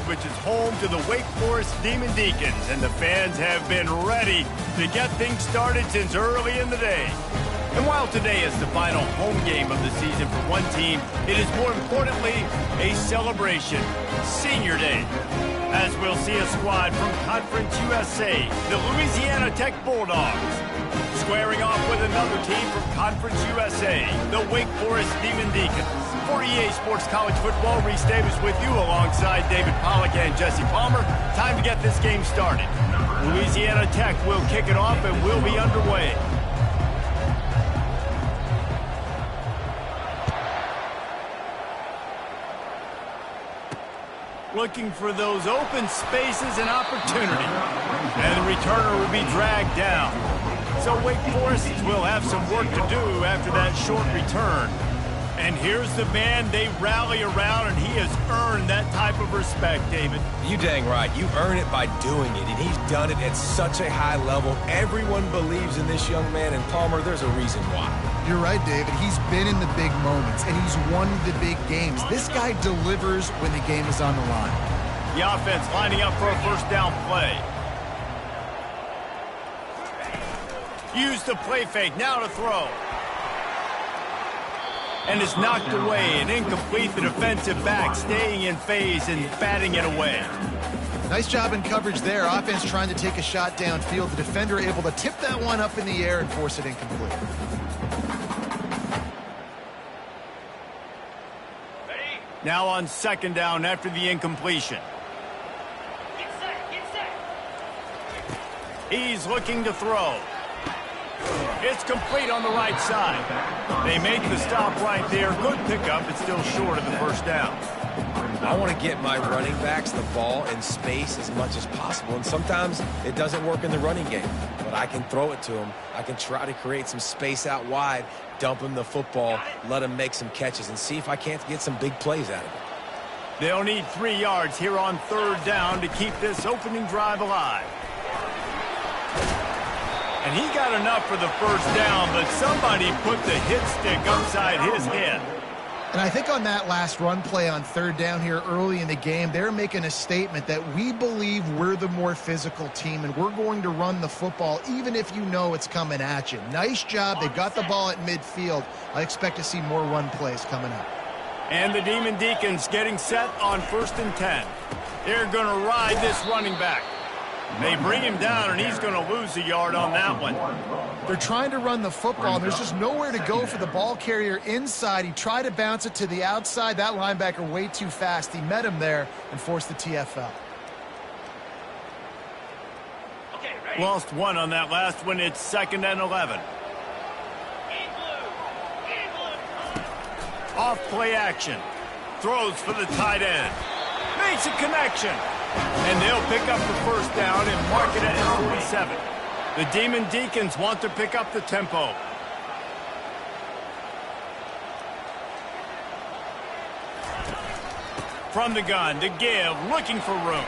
which is home to the Wake Forest Demon Deacons, and the fans have been ready to get things started since early in the day. And while today is the final home game of the season for one team, it is more importantly a celebration, Senior Day, as we'll see a squad from Conference USA, the Louisiana Tech Bulldogs, squaring off with another team from Conference USA, the Wake Forest Demon Deacons. For EA Sports College Football, Reese Davis with you alongside David Pollack and Jesse Palmer. Time to get this game started. Louisiana Tech will kick it off and will be underway. Looking for those open spaces and opportunity. And the returner will be dragged down. So Wake Forest will have some work to do after that short return. And here's the man they rally around, and he has earned that type of respect, David. You dang right. You earn it by doing it, and he's done it at such a high level. Everyone believes in this young man, and Palmer, there's a reason why. You're right, David. He's been in the big moments, and he's won the big games. This guy delivers when the game is on the line. The offense lining up for a first down play. Use the play fake, now to throw. And it's knocked away and incomplete. The defensive back staying in phase and batting it away. Nice job in coverage there. Offense trying to take a shot downfield. The defender able to tip that one up in the air and force it incomplete. Now on second down after the incompletion. He's looking to throw. It's complete on the right side. They make the stop right there. Good pickup. It's still short of the first down. I want to get my running backs the ball in space as much as possible, and sometimes it doesn't work in the running game, but I can throw it to them. I can try to create some space out wide, dump him the football, let him make some catches, and see if I can't get some big plays out of it. They'll need 3 yards here on third down to keep this opening drive alive. And he got enough for the first down, but somebody put the hit stick upside his head. And I think on that last run play on third down here early in the game, they're making a statement that we believe we're the more physical team, and we're going to run the football even if you know it's coming at you. Nice job. They've got the ball at midfield. I expect to see more run plays coming up. And the Demon Deacons getting set on 1st and 10. They're going to ride this running back. They bring him down, and he's going to lose a yard on that one. They're trying to run the football, and there's just nowhere to go for the ball carrier inside. He tried to bounce it to the outside. That linebacker way too fast. He met him there and forced the TFL. Lost one on that last one. It's 2nd and 11. Off play action. Throws for the tight end. Makes a connection. And they'll pick up the first down and mark it at 47. The Demon Deacons want to pick up the tempo. From the gun to give, looking for room.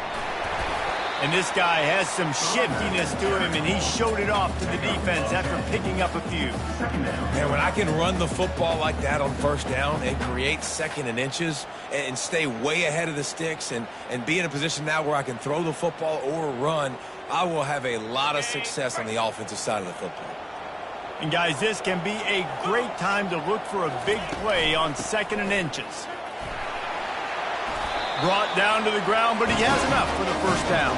And this guy has some shiftiness to him, and he showed it off to the defense after picking up a few. Man, when I can run the football like that on first down and create 2nd and inches and stay way ahead of the sticks and be in a position now where I can throw the football or run, I will have a lot of success on the offensive side of the football. And guys, this can be a great time to look for a big play on 2nd and inches. Brought down to the ground, but he has enough for the first down.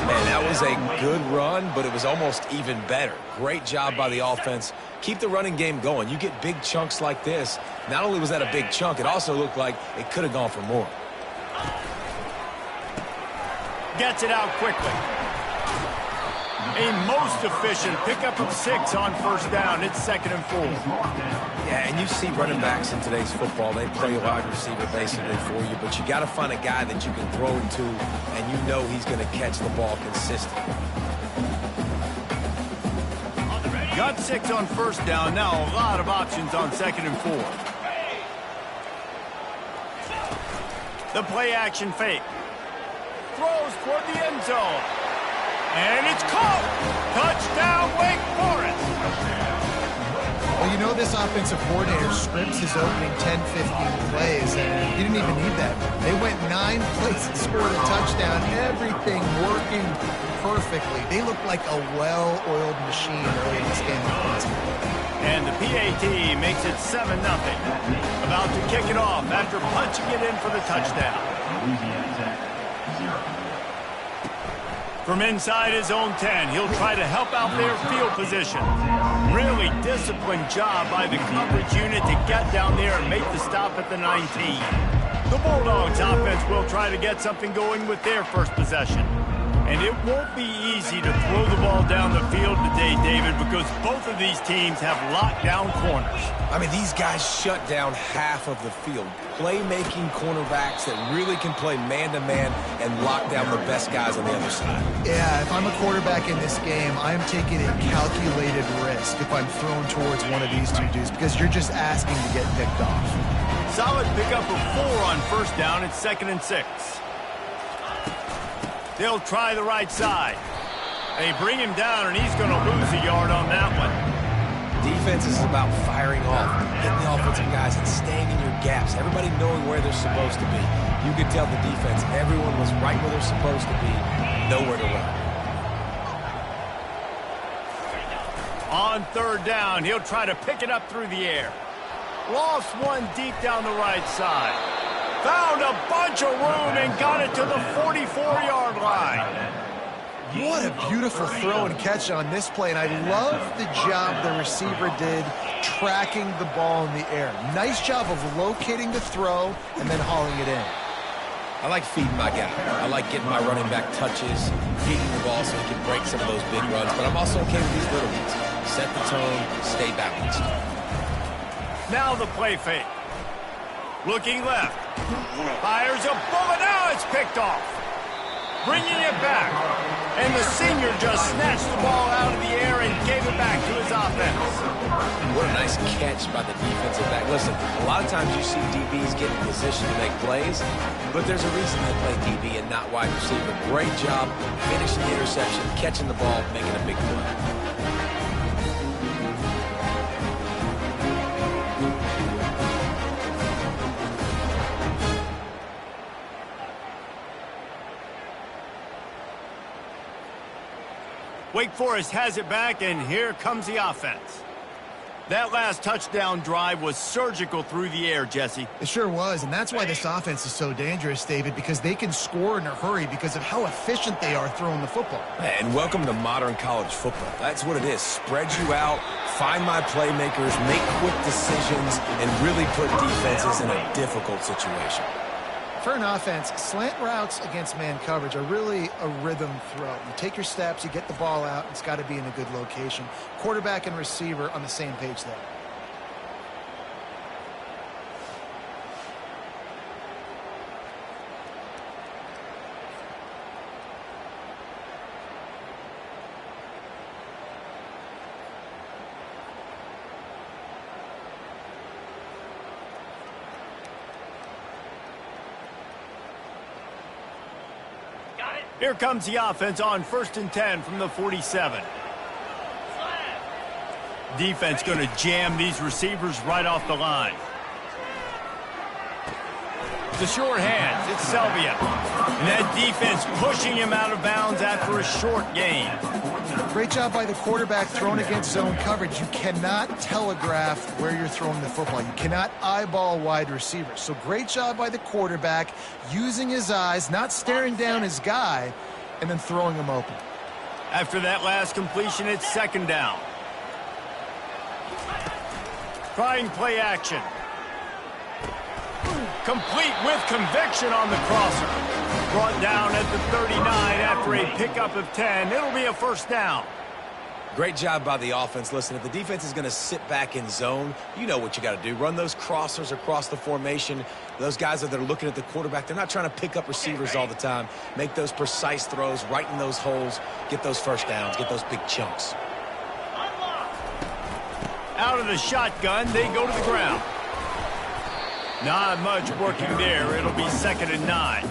Man, that was a good run, but it was almost even better. Great job by the offense. Keep the running game going. You get big chunks like this. Not only was that a big chunk, it also looked like it could have gone for more. Gets it out quickly. A most efficient pickup of 6 on first down. It's 2nd and 4. Yeah, and you see running backs in today's football. They play a wide receiver basically for you, but you got to find a guy that you can throw it to, and you know he's going to catch the ball consistently. Got 6 on first down. Now a lot of options on 2nd and 4. The play action fake. Throws toward the end zone. And it's caught. Touchdown, Wake Forest. Well, you know this offensive coordinator scripts his opening 10, 15 plays, and he didn't even need that. They went 9 plays and scored a touchdown, everything working perfectly. They looked like a well-oiled machine early in this game. And the PAT makes it 7-0. About to kick it off after punching it in for the touchdown. From inside his own 10, he'll try to help out their field position. Really disciplined job by the coverage unit to get down there and make the stop at the 19. The Bulldogs offense will try to get something going with their first possession. And it won't be easy to throw the ball down the field today, David, because both of these teams have lockdown corners. I mean, these guys shut down half of the field. Playmaking cornerbacks that really can play man-to-man and lock down the best guys on the other side. Yeah, if I'm a quarterback in this game, I'm taking a calculated risk if I'm thrown towards one of these two dudes because you're just asking to get picked off. Solid pickup of 4 on first down. It's 2nd and 6. They'll try the right side. They bring him down, and he's going to lose a yard on that one. Defense is about firing off, hitting the offensive guys, and staying in your gaps. Everybody knowing where they're supposed to be. You could tell the defense, everyone was right where they're supposed to be, nowhere to run. On 3rd down, he'll try to pick it up through the air. Lost one deep down the right side. Found a bunch of room and got it to the 44-yard line. What a beautiful throw and catch on this play, and I love the job the receiver did tracking the ball in the air. Nice job of locating the throw and then hauling it in. I like feeding my guy. I like getting my running back touches, feeding the ball so he can break some of those big runs, but I'm also okay with these little ones. Set the tone, stay balanced. Now the play fake. Looking left. Fires a bullet. Now it's picked off. Bringing it back. And the senior just snatched the ball out of the air and gave it back to his offense. What a nice catch by the defensive back. Listen, a lot of times you see DBs get in position to make plays, but there's a reason they play DB and not wide receiver. Great job finishing the interception, catching the ball, making a big play. Wake Forest has it back, and here comes the offense. That last touchdown drive was surgical through the air, Jesse. It sure was, and that's why this offense is so dangerous, David, because they can score in a hurry because of how efficient they are throwing the football. And welcome to modern college football. That's what it is. Spread you out, find my playmakers, make quick decisions, and really put defenses in a difficult situation. For an offense, slant routes against man coverage are really a rhythm throw. You take your steps, you get the ball out, it's got to be in a good location. Quarterback and receiver on the same page there. Here comes the offense on 1st and 10 from the 47. Defense going to jam these receivers right off the line. The short hands, it's Selvia. And that defense pushing him out of bounds after a short gain. Great job by the quarterback throwing against zone coverage. You cannot telegraph where you're throwing the football. You cannot eyeball wide receivers. So great job by the quarterback using his eyes, not staring down his guy, and then throwing him open. After that last completion, it's 2nd down. Trying play action. Complete with conviction on the crosser. Brought down at the 39 after a pickup of 10. It'll be a 1st down. Great job by the offense. Listen, if the defense is going to sit back in zone, you know what you got to do. Run those crossers across the formation. Those guys that are looking at the quarterback, they're not trying to pick up receivers all the time. Make those precise throws right in those holes. Get those 1st downs. Get those big chunks. Out of the shotgun, they go to the ground. Not much working there. It'll be 2nd and 9.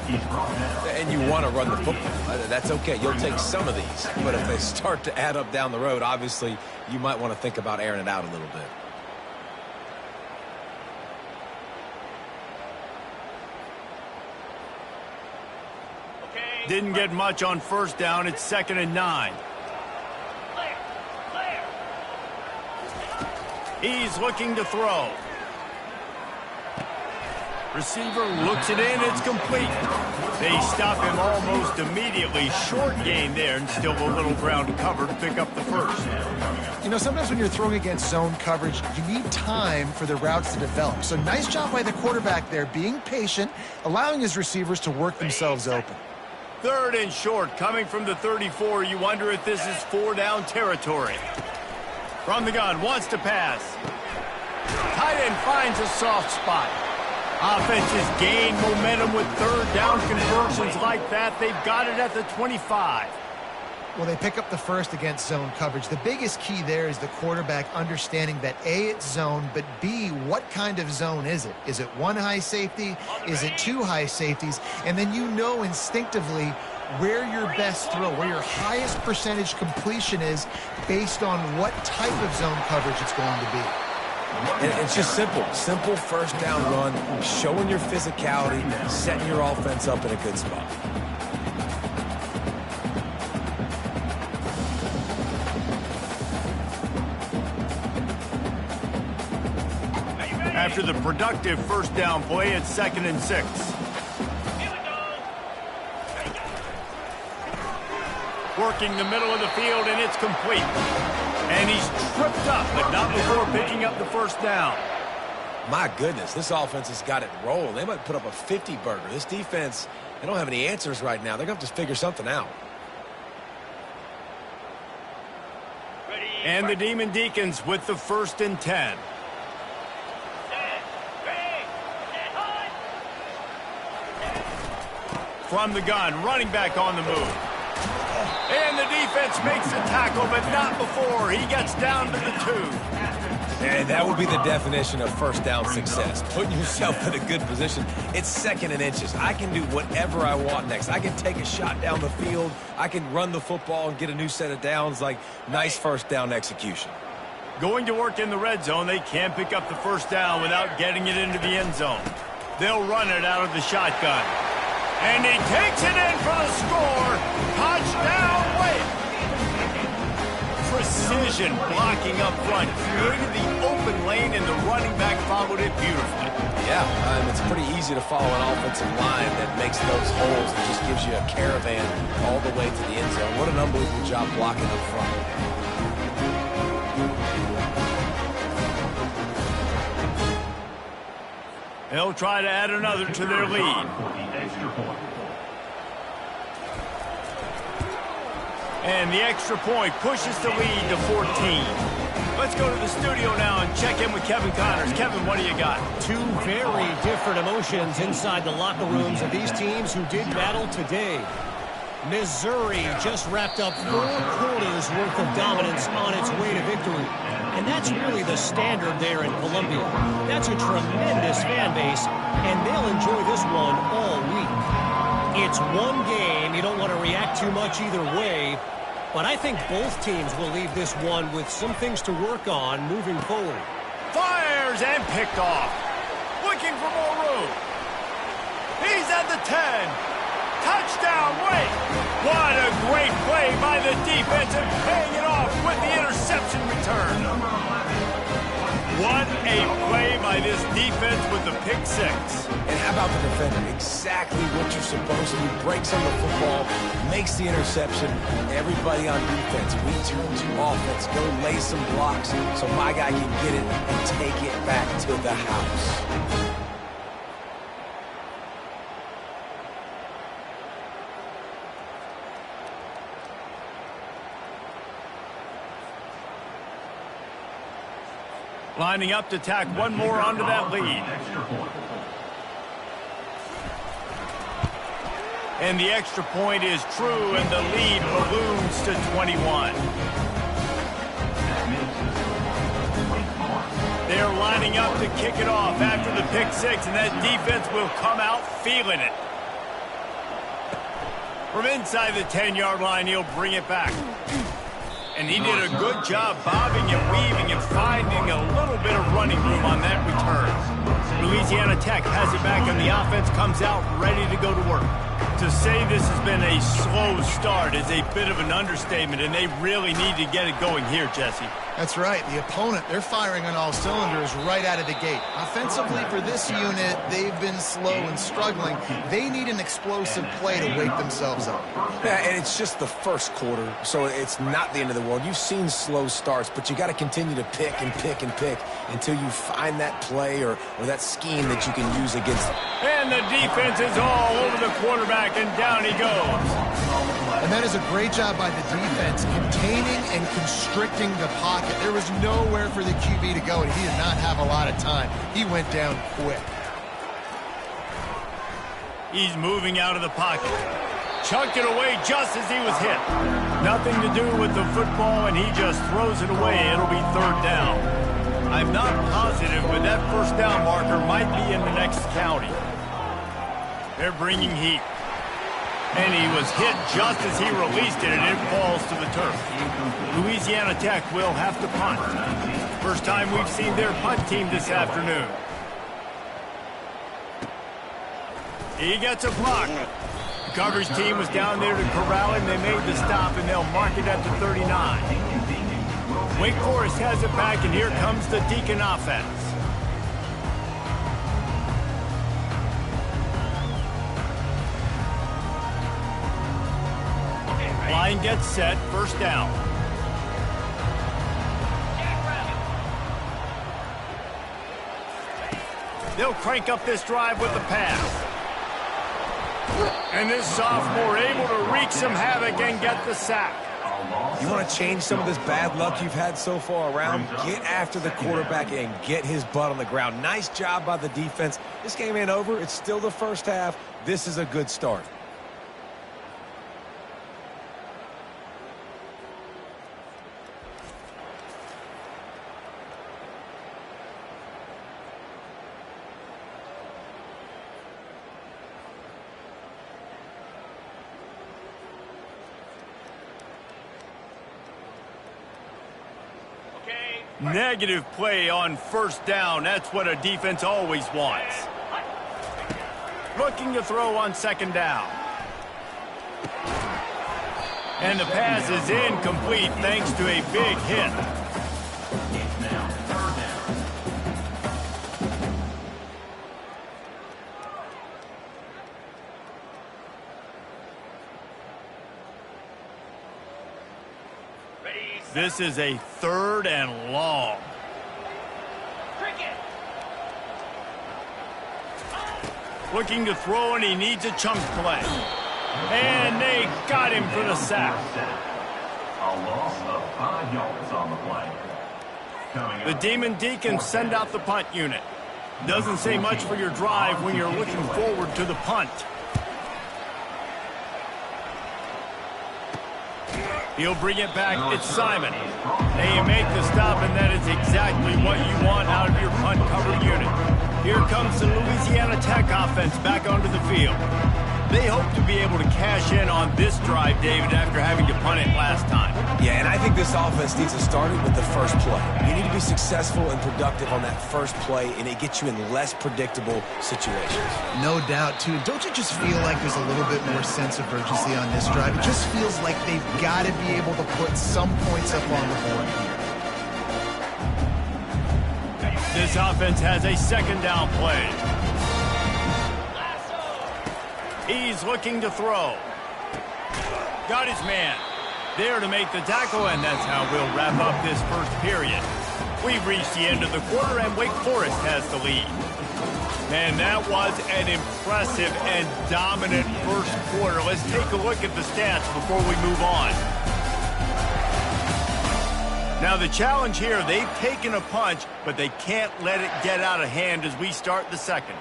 And you want to run the football. That's okay. You'll take some of these. But if they start to add up down the road, obviously, you might want to think about airing it out a little bit. Didn't get much on first down. It's 2nd and 9. He's looking to throw. Receiver looks it in. It's complete. They stop him almost immediately. Short gain there, and still a little ground covered to pick up the first. You know, sometimes when you're throwing against zone coverage, you need time for the routes to develop. So nice job by the quarterback there, being patient, allowing his receivers to work themselves open. 3rd and short, coming from the 34. You wonder if this is 4-down territory. From the gun, wants to pass. Tight end finds a soft spot. Offenses gain momentum with 3rd down conversions like that. They've got it at the 25. Well, they pick up the first against zone coverage. The biggest key there is the quarterback understanding that A, it's zone, but B, what kind of zone is it? Is it 1 high safety? Is it 2 high safeties? And then you know instinctively where your best throw, where your highest percentage completion is based on what type of zone coverage it's going to be. And it's just simple 1st down run, showing your physicality, setting your offense up in a good spot. After the productive 1st down play, it's 2nd and 6. Working the middle of the field, and it's complete. And he's tripped up, but not before picking up the 1st down. My goodness, this offense has got it rolling. They might put up a 50-burger. This defense, they don't have any answers right now. They're going to have to figure something out. And the Demon Deacons with the 1st and 10. From the gun, running back on the move. And the defense makes the tackle, but not before he gets down to the 2. And that would be the definition of 1st down success. Putting yourself in a good position. It's 2nd and inches. I can do whatever I want next. I can take a shot down the field. I can run the football and get a new set of downs. Like, nice 1st down execution. Going to work in the red zone. They can't pick up the 1st down without getting it into the end zone. They'll run it out of the shotgun. And he takes it in for the score. Touchdown, Wake. Precision blocking up front. Created the open lane, and the running back followed it beautifully. Yeah, it's pretty easy to follow an offensive line that makes those holes and just gives you a caravan all the way to the end zone. What an unbelievable job blocking up front. They'll try to add another to their lead. And the extra point pushes the lead to 14. Let's go to the studio now and check in with Kevin Connors. Kevin, what do you got? 2 very different emotions inside the locker rooms of these teams who did battle today. Missouri just wrapped up 4 quarters worth of dominance on its way to victory. And that's really the standard there in Columbia. That's a tremendous fan base, and they'll enjoy this one all week. It's one game. You don't want to react too much either way, but I think both teams will leave this one with some things to work on moving forward. Fires and picked off. Looking for more room. He's at the 10. Touchdown, Wake. What a great play by the defense and paying it off with the interception return. What a play by this defense with the pick 6. And how about the defender? Exactly what you're supposed to do. Breaks on the football, makes the interception. Everybody on defense, we turn to offense. Go lay some blocks so my guy can get it and take it back to the house. Lining up to tack one more onto that lead. And the extra point is true, and the lead balloons to 21. They're lining up to kick it off after the pick 6, and that defense will come out feeling it. From inside the 10-yard line, he'll bring it back. And he did a good job bobbing and weaving and finding a little bit of running room on that return. Louisiana Tech has it back, and the offense comes out ready to go to work. To say this has been a slow start is a bit of an understatement, and they really need to get it going here, Jesse. That's right. The opponent, they're firing on all cylinders right out of the gate. Offensively, for this unit, they've been slow and struggling. They need an explosive play to wake themselves up. Yeah, and it's just the first quarter, so it's not the end of the world. You've seen slow starts, but you got to continue to pick and pick and pick until you find that play or that scheme that you can use against them. And the defense is all over the quarterback, and down he goes. And that is a great job by the defense, containing and constricting the pocket. There was nowhere for the QB to go, and he did not have a lot of time. He went down quick. He's moving out of the pocket. Chucked it away just as he was hit. Nothing to do with the football, and he just throws it away. It'll be third down. I'm not positive, but that first down marker might be in the next county. They're bringing heat. And he was hit just as he released it, and it falls to the turf. Louisiana Tech will have to punt. First time we've seen their punt team this afternoon. He gets a block. The coverage team was down there to corral him. They made the stop, and they'll mark it at the 39. Wake Forest has it back, and here comes the Deacon offense. Line gets set, first down. They'll crank up this drive with the pass. And this sophomore able to wreak some havoc and get the sack. You want to change some of this bad luck you've had so far around? Get after the quarterback and get his butt on the ground. Nice job by the defense. This game ain't over. It's still the first half. This is a good start. Negative play on first down. That's what a defense always wants. Looking to throw on second down. And the pass is incomplete thanks to a big hit. This is a third and long. Looking to throw, and he needs a chunk play. And they got him for the sack. A loss of 5 yards on the play. The Demon Deacons send out the punt unit. Doesn't say much for your drive when you're looking forward to the punt. He'll bring it back. It's Simon. They make the stop, and that is exactly what you want out of your punt cover unit. Here comes the Louisiana Tech offense back onto the field. They hope to be able to cash in on this drive, David, after having to punt it last time. Yeah, and I think this offense needs to start it with the first play. You need to be successful and productive on that first play, and it gets you in less predictable situations. No doubt, too. Don't you just feel like there's a little bit more sense of urgency on this drive? It just feels like they've got to be able to put some points up on the board here. This offense has a second down play. He's looking to throw. Got his man. There to make the tackle, and that's how we'll wrap up this first period. We've reached the end of the quarter, and Wake Forest has the lead. Man, that was an impressive and dominant first quarter. Let's take a look at the stats before we move on. Now, the challenge here, they've taken a punch, but they can't let it get out of hand as we start the second.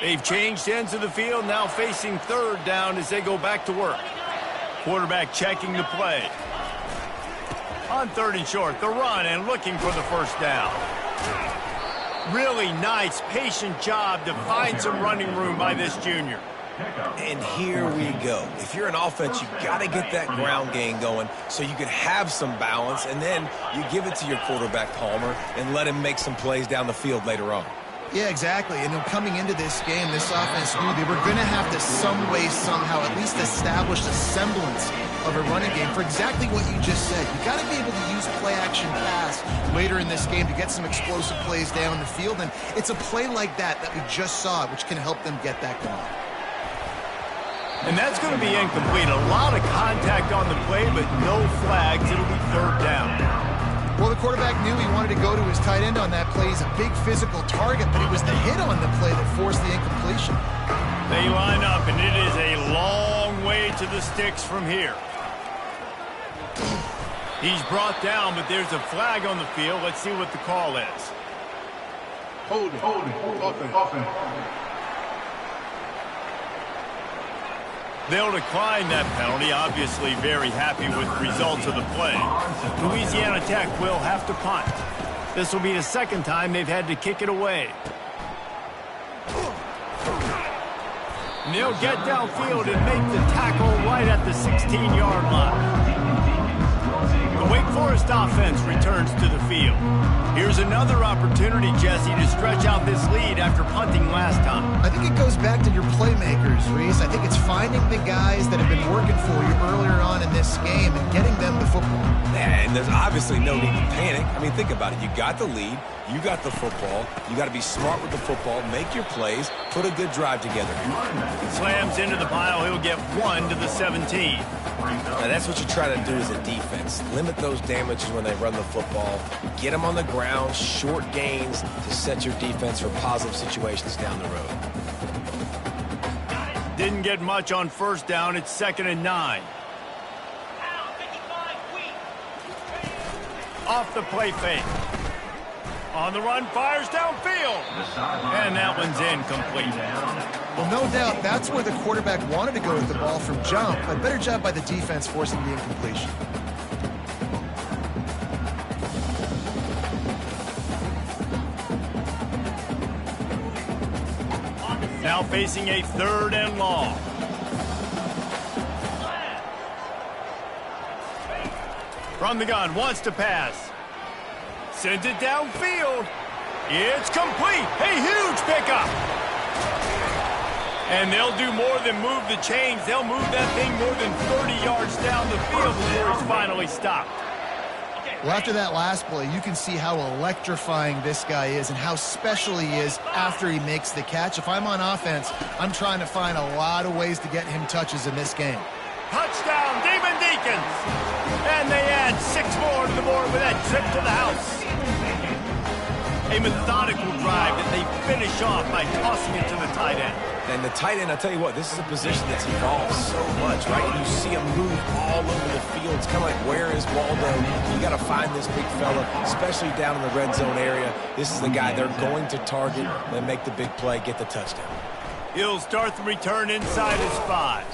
They've changed ends of the field, now facing third down as they go back to work. Quarterback checking the play. On third and short, the run and looking for the first down. Really nice, patient job to find some running room by this junior. And here we go. If you're an offense, you've got to get that ground game going so you can have some balance, and then you give it to your quarterback, Palmer, and let him make some plays down the field later on. Yeah, exactly. And coming into this game, this offense knew they were going to have to some way, somehow, at least establish a semblance of a running game for exactly what you just said. You got to be able to use play-action pass later in this game to get some explosive plays down the field. And it's a play like that we just saw, which can help them get that going. And that's going to be incomplete. A lot of contact on the play, but no flags. It'll be third down. Well, the quarterback knew he wanted to go to his tight end on that play. He's a big physical target, but it was the hit on the play that forced the incompletion. They line up, and it is a long way to the sticks from here. He's brought down, but there's a flag on the field. Let's see what the call is. Holding, offense. They'll decline that penalty, obviously very happy with the results of the play. Louisiana Tech will have to punt. This will be the second time they've had to kick it away. And they'll get downfield and make the tackle right at the 16-yard line. The Wake Forest offense returns to the field. Here's another opportunity, Jesse, to stretch out this lead after punting last time. I think it goes back to your playmakers, Reese. I think it's finding the guys that have been working for you earlier on in this game and getting them the football. And there's obviously no need to panic. I mean, think about it. You got the lead. You got the football. You got to be smart with the football, make your plays, put a good drive together. Slams into the pile. He'll get 1 to the 17. Now, that's what you try to do as a defense. Limit those damages when they run the football. Get them on the ground, short gains to set your defense for positive situations down the road. Didn't get much on first down. It's 2nd and 9. Off the play fake. On the run, fires downfield. And that one's incomplete. Well, no doubt that's where the quarterback wanted to go with the ball from jump. A better job by the defense forcing the incompletion. Now facing a 3rd and long. From the gun, wants to pass. Sends it downfield. It's complete. A huge pickup. And they'll do more than move the chains. They'll move that thing more than 30 yards down the field before it's finally stopped. Well, after that last play, you can see how electrifying this guy is and how special he is after he makes the catch. If I'm on offense, I'm trying to find a lot of ways to get him touches in this game. Touchdown, Demon Deacons! And they add 6 more to the board with that trip to the house. A methodical drive that they finish off by tossing it to the tight end. And the tight end, I'll tell you what, this is a position that's evolved so much, right? You see him move all over the field. It's kind of like, where is Waldo? You got to find this big fella, especially down in the red zone area. This is the guy they're going to target and make the big play, get the touchdown. He'll start the return inside his 5.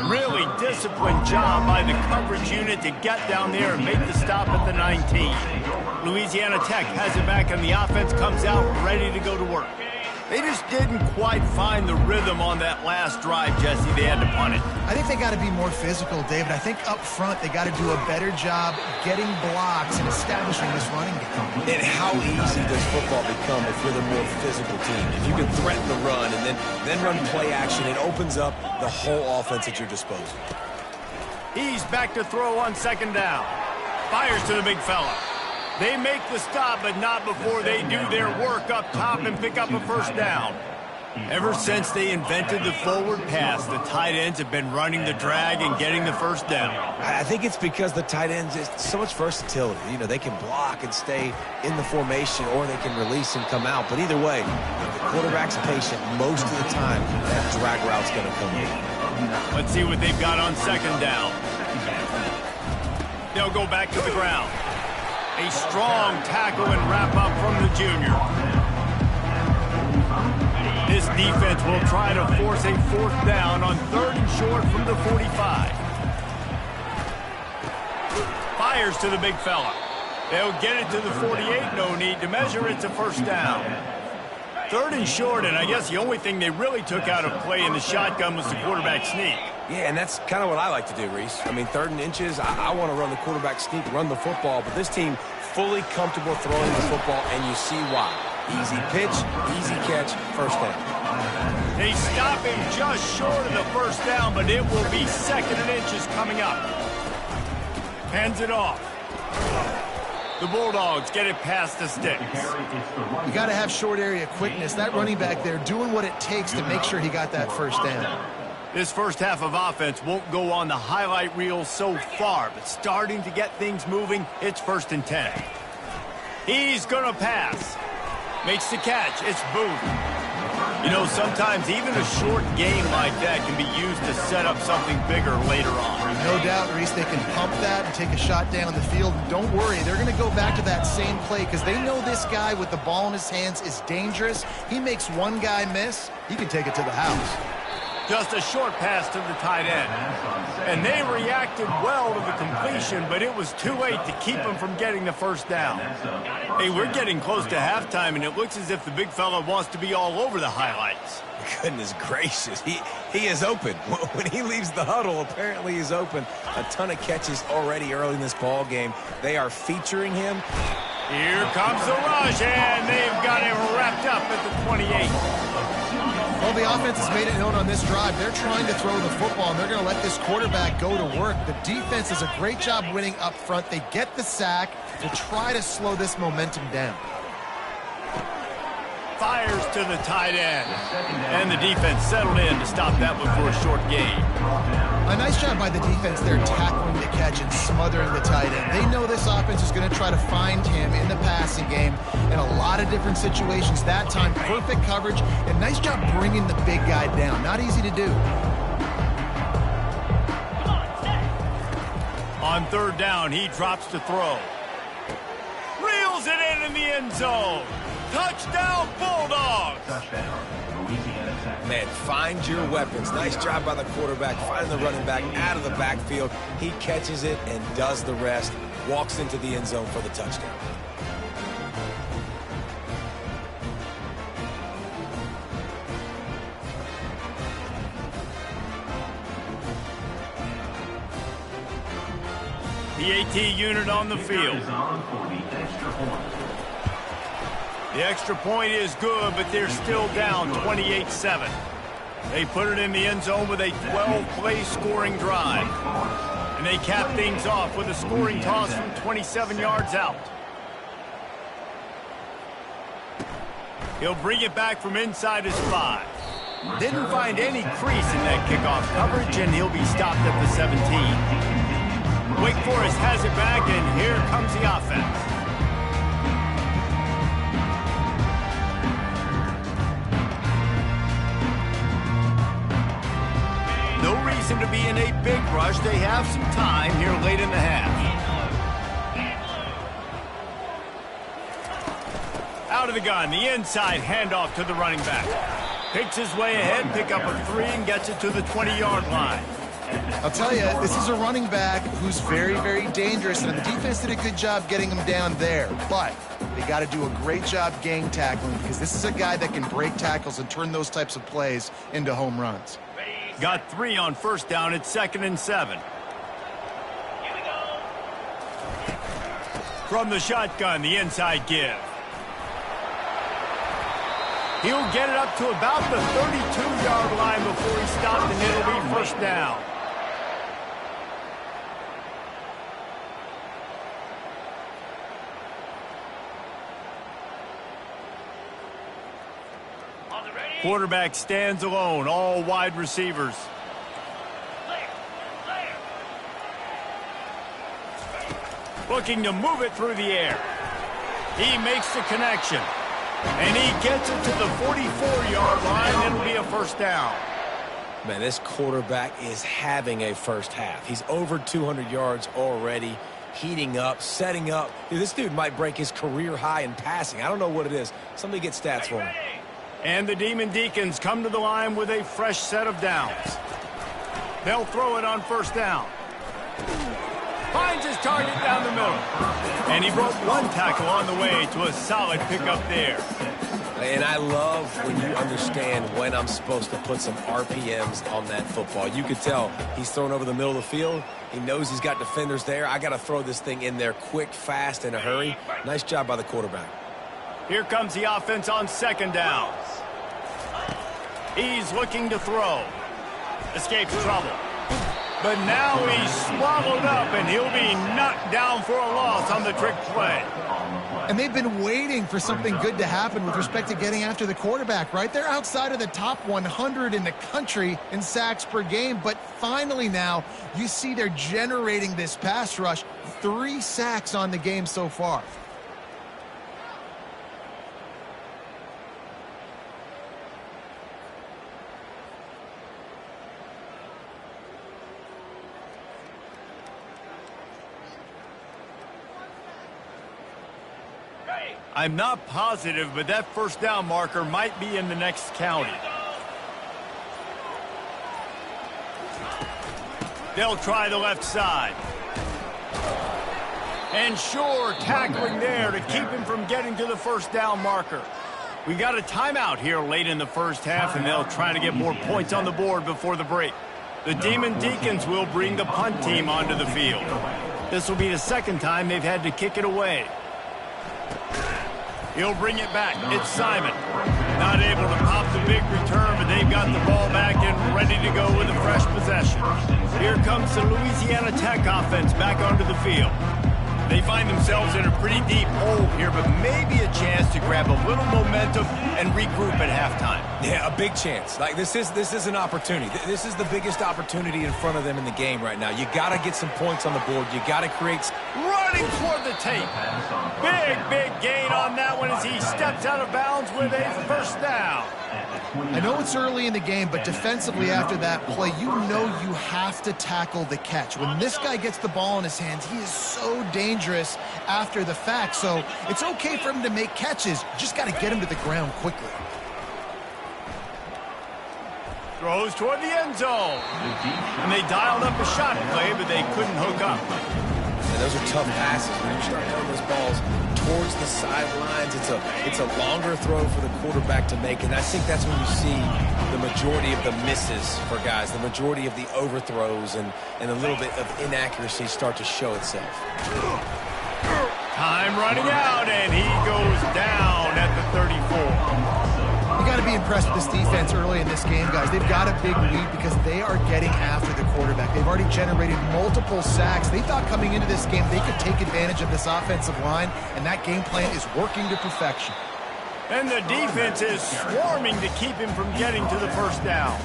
Really disciplined job by the coverage unit to get down there and make the stop at the 19. Louisiana Tech has it back, and the offense comes out ready to go to work. They just didn't quite find the rhythm on that last drive, Jesse. They had to punt it. I think they got to be more physical, David. I think up front they got to do a better job getting blocks and establishing this running game. And how easy does football become if you're the more physical team? If you can threaten the run and then run play action, it opens up the whole offense at your disposal. He's back to throw on 2nd down. Fires to the big fella. They make the stop, but not before they do their work up top and pick up a 1st down. Ever since they invented the forward pass, the tight ends have been running the drag and getting the 1st down. I think it's because the tight ends is so much versatility. You know, they can block and stay in the formation, or they can release and come out. But either way, if the quarterback's patient, most of the time, that drag route's going to come in. Let's see what they've got on 2nd down. They'll go back to the ground. A strong tackle and wrap-up from the junior. This defense will try to force a 4th down on 3rd and short from the 45. Fires to the big fella. They'll get it to the 48. No need to measure. It's a 1st down. 3rd and short, and I guess the only thing they really took out of play in the shotgun was the quarterback sneak. Yeah, and that's kind of what I like to do, Reese. I mean, 3rd and inches, I want to run the quarterback sneak, run the football, but this team fully comfortable throwing the football, and you see why. Easy pitch, easy catch, first down. They stop him just short of the first down, but it will be 2nd and inches coming up. Hands it off. The Bulldogs get it past the sticks. You got to have short area quickness. That running back there doing what it takes to make sure he got that first down. This first half of offense won't go on the highlight reel so far, but starting to get things moving, it's 1st and 10. He's going to pass. Makes the catch. It's Booth. You know, sometimes even a short game like that can be used to set up something bigger later on. No doubt, Reese, they can pump that and take a shot down the field. And don't worry, they're going to go back to that same play because they know this guy with the ball in his hands is dangerous. He makes one guy miss, he can take it to the house. Just a short pass to the tight end. And they reacted well to the completion, but it was too late to keep them from getting the first down. Hey, we're getting close to halftime, and it looks as if the big fella wants to be all over the highlights. Goodness gracious, he is open. When he leaves the huddle, apparently he's open. A ton of catches already early in this ball game. They are featuring him. Here comes the rush, and they've got him wrapped up at the 28. Well, the offense has made it known on this drive. They're trying to throw the football, and they're going to let this quarterback go to work. The defense does a great job winning up front. They get the sack to try to slow this momentum down. Fires to the tight end. And the defense settled in to stop that one for a short gain. A nice job by the defense there tackling the catch and smothering the tight end. They know this offense is going to try to find him in the passing game in a lot of different situations. That time, perfect coverage, and nice job bringing the big guy down. Not easy to do. On 3rd down, he drops to throw. Reels it in the end zone. Touchdown, Bulldogs! Man, find your weapons. Nice job by the quarterback, finding the running back out of the backfield. He catches it and does the rest. Walks into the end zone for the touchdown. The AT unit on the field. The extra point is good, but they're still down 28-7. They put it in the end zone with a 12-play scoring drive. And they cap things off with a scoring toss from 27 yards out. He'll bring it back from inside his 5. Didn't find any crease in that kickoff coverage, and he'll be stopped at the 17. Wake Forest has it back, and here comes the offense. No reason to be in a big rush. They have some time here late in the half. Out of the gun, the inside handoff to the running back. Picks his way ahead, pick up a 3, and gets it to the 20-yard line. I'll tell you, this is a running back who's very, very dangerous, and the defense did a good job getting him down there. But they got to do a great job gang tackling because this is a guy that can break tackles and turn those types of plays into home runs. Got 3 on 1st down. It's 2nd and 7. From the shotgun, the inside give. He'll get it up to about the 32-yard line before he stopped, and it'll be 1st down. Quarterback stands alone, all wide receivers. Looking to move it through the air. He makes the connection. And he gets it to the 44-yard line. It'll be a 1st down. Man, this quarterback is having a first half. He's over 200 yards already, heating up, setting up. Dude, this dude might break his career high in passing. I don't know what it is. Somebody get stats for him. And the Demon Deacons come to the line with a fresh set of downs. They'll throw it on 1st down. Finds his target down the middle. And he broke 1 tackle on the way to a solid pickup there. And I love when you understand when I'm supposed to put some RPMs on that football. You could tell he's thrown over the middle of the field. He knows he's got defenders there. I got to throw this thing in there quick, fast, in a hurry. Nice job by the quarterback. Here comes the offense on second down. He's looking to throw. Escapes trouble. But now he's swallowed up, and he'll be knocked down for a loss on the trick play. And they've been waiting for something good to happen with respect to getting after the quarterback, right? They're outside of the top 100 in the country in sacks per game, but finally now you see they're generating this pass rush. 3 sacks on the game so far. I'm not positive, but that first down marker might be in the next county. They'll try the left side. And sure, tackling there to keep him from getting to the first down marker. We got a timeout here late in the first half, and they'll try to get more points on the board before the break. The Demon Deacons will bring the punt team onto the field. This will be the second time they've had to kick it away. He'll bring it back. It's Simon. Not able to pop the big return, but they've got the ball back and ready to go with a fresh possession. Here comes the Louisiana Tech offense back onto the field. They find themselves in a pretty deep hole here, but maybe a chance to grab a little momentum and regroup at halftime. Yeah, a big chance. Like this is an opportunity. This is the biggest opportunity in front of them in the game right now. You got to get some points on the board. You got to create. Running toward the tape. Big gain on that one as he steps out of bounds with a first down. I know it's early in the game, but defensively after that play, you know you have to tackle the catch. When this guy gets the ball in his hands, he is so dangerous after the fact. So it's okay for him to make catches. Just got to get him to the ground quickly. Throws toward the end zone. And they dialed up a shot play, but they couldn't hook up. And those are tough passes. When you start throwing those balls towards the sidelines, it's a longer throw for the quarterback to make, and I think that's when you see the majority of the misses for guys, the majority of the overthrows and a little bit of inaccuracy start to show itself. Time running out, and he goes down at the 34. You got to be impressed with this defense early in this game, guys. They've got a big lead because they are getting after the quarterback. They've already generated multiple sacks. They thought coming into this game they could take advantage of this offensive line, and that game plan is working to perfection. And the defense is swarming to keep him from getting to the first down.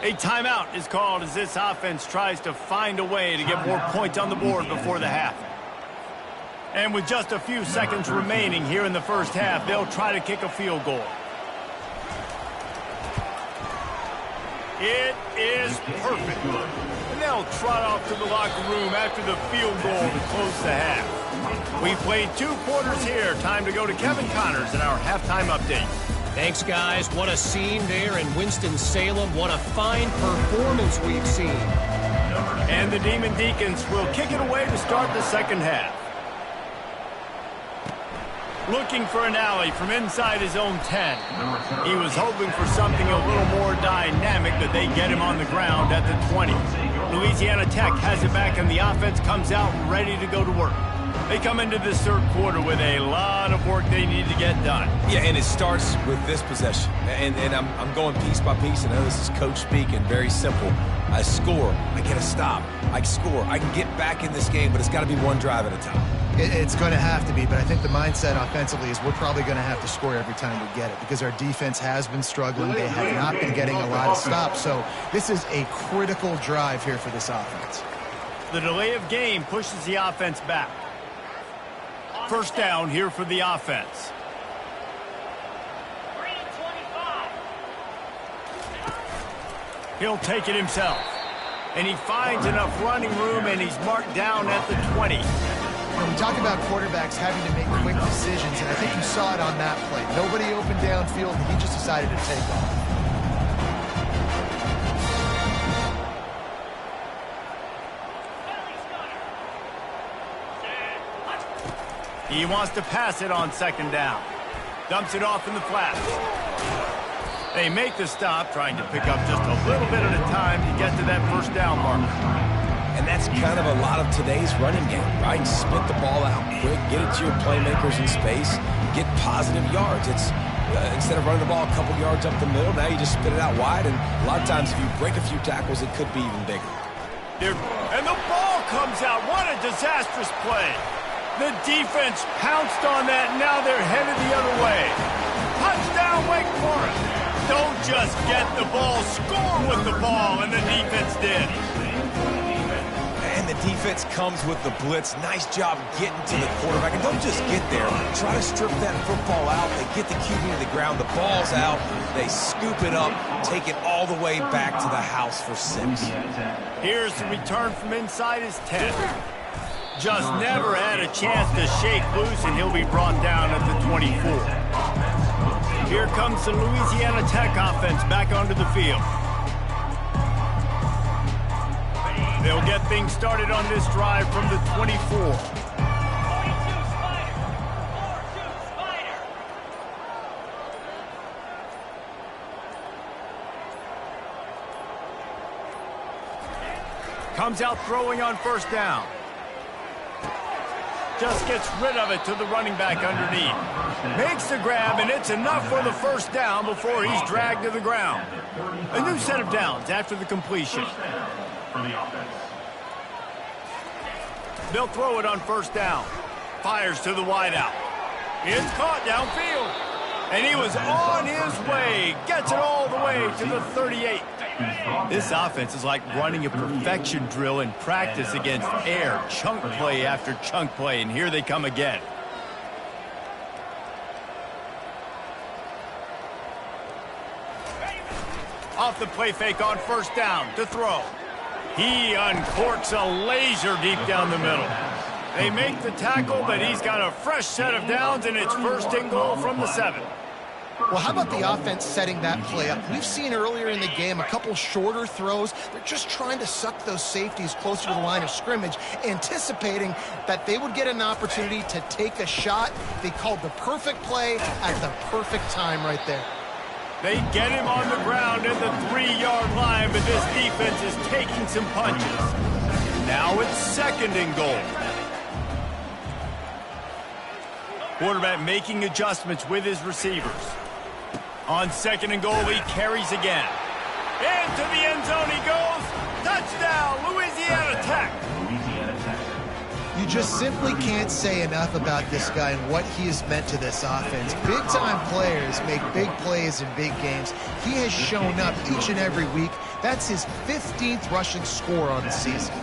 A timeout is called as this offense tries to find a way to get more points on the board before the half. And with just a few seconds remaining here in the first half, they'll try to kick a field goal. It is perfect. And they'll trot off to the locker room after the field goal to close the half. We've played 2 quarters here. Time to go to Kevin Connors in our halftime update. Thanks, guys. What a scene there in Winston-Salem. What a fine performance we've seen. And the Demon Deacons will kick it away to start the second half. Looking for an alley from inside his own 10. He was hoping for something a little more dynamic, but they get him on the ground at the 20. Louisiana Tech has it back, and the offense comes out ready to go to work. They come into this third quarter with a lot of work they need to get done. Yeah, and it starts with this possession. And I'm going piece by piece, and I know this is coach speaking, very simple. I score. I get a stop. I score. I can get back in this game, but it's got to be one drive at a time. It's going to have to be, but I think the mindset offensively is we're probably going to have to score every time we get it because our defense has been struggling. They have not been getting a lot of stops, so this is a critical drive here for this offense. The delay of game pushes the offense back. First down here for the offense. He'll take it himself. And he finds enough running room, and he's marked down at the 20. When we talk about quarterbacks having to make quick decisions, and I think you saw it on that play. Nobody opened downfield, and he just decided to take off. He wants to pass it on second down. Dumps it off in the flat. They make the stop, trying to pick up just a little bit at a time to get to that first down marker. And that's kind of a lot of today's running game, right? Spit the ball out quick, get it to your playmakers in space, get positive yards. It's instead of running the ball a couple yards up the middle, now you just spit it out wide, and a lot of times if you break a few tackles, it could be even bigger. And the ball comes out. What a disastrous play. The defense pounced on that, and now they're headed the other way. Touchdown, Wake Forest. Don't just get the ball, score with the ball, and the defense did. And the defense comes with the blitz. Nice job getting to the quarterback. And don't just get there. Try to strip that football out. They get the QB to the ground. The ball's out. They scoop it up, take it all the way back to the house for 6. Here's the return from inside his 10. Just never had a chance to shake loose, and he'll be brought down at the 24. Here comes the Louisiana Tech offense back onto the field. They'll get things started on this drive from the 24. Comes out throwing on first down. Just gets rid of it to the running back underneath. Makes the grab, and it's enough for the first down before he's dragged to the ground. A new set of downs after the completion. They'll throw it on first down. Fires to the wideout. It's caught downfield. And he was on his way. Gets it all the way to the 38. This offense is like running a perfection drill in practice against air. Chunk play after chunk play, and here they come again. Off the play fake on first down to throw. He uncorks a laser deep down the middle. They make the tackle, but he's got a fresh set of downs, and it's first and goal from the 7. Well, how about the offense setting that play up? We've seen earlier in the game a couple shorter throws. They're just trying to suck those safeties closer to the line of scrimmage, anticipating that they would get an opportunity to take a shot. They called the perfect play at the perfect time right there. They get him on the ground at the 3-yard line, but this defense is taking some punches. Now it's second and goal. Quarterback making adjustments with his receivers. On second and goal, he carries again. Into the end zone he goes. Touchdown, Louisiana Tech. You just simply can't say enough about this guy and what he has meant to this offense. Big-time players make big plays in big games. He has shown up each and every week. That's his 15th rushing score on the season.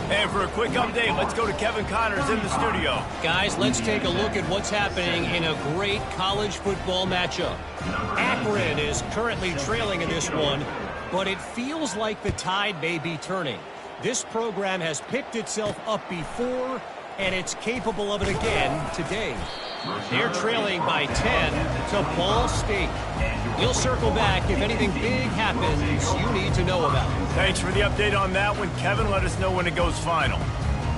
And for a quick update, let's go to Kevin Connors in the studio. Guys, let's take a look at what's happening in a great college football matchup. Akron is currently trailing in this one, but it feels like the tide may be turning. This program has picked itself up before, and it's capable of it again today. They're trailing by 10 to Ball State. We'll circle back if anything big happens you need to know about. Thanks for the update on that one, Kevin. Let us know when it goes final.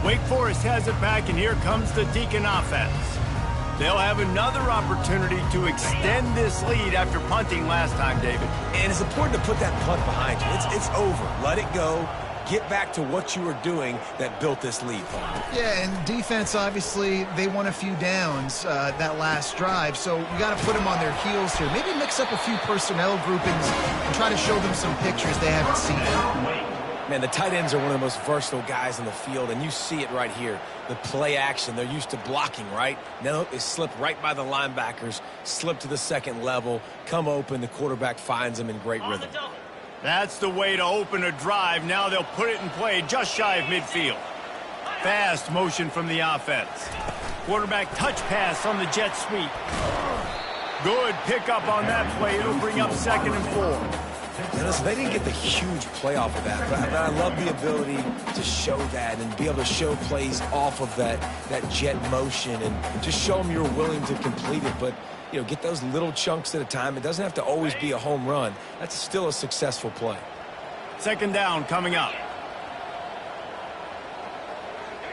Wake Forest has it back, and here comes the Deacon offense. They'll have another opportunity to extend this lead after punting last time, David. And it's important to put that punt behind you. It's over. Let it go. Get back to what you were doing that built this lead, Paul. Yeah, and defense, obviously, they won a few downs that last drive, so you got to put them on their heels here. Maybe mix up a few personnel groupings and try to show them some pictures they haven't seen. Man, the tight ends are one of the most versatile guys in the field, and you see it right here. The play action, they're used to blocking, right? Now they slip right by the linebackers, slip to the second level, come open, the quarterback finds them in great rhythm. That's the way to open a drive. Now they'll put it in play just shy of midfield. Fast motion from the offense. Quarterback touch pass on the jet sweep. Good pickup on that play. It'll bring up second and 4. Now listen, they didn't get the huge play off of that, but I love the ability to show that and be able to show plays off of that jet motion and just show them you're willing to complete it. But you know, get those little chunks at a time. It doesn't have to always be a home run. That's still a successful play. Second down coming up.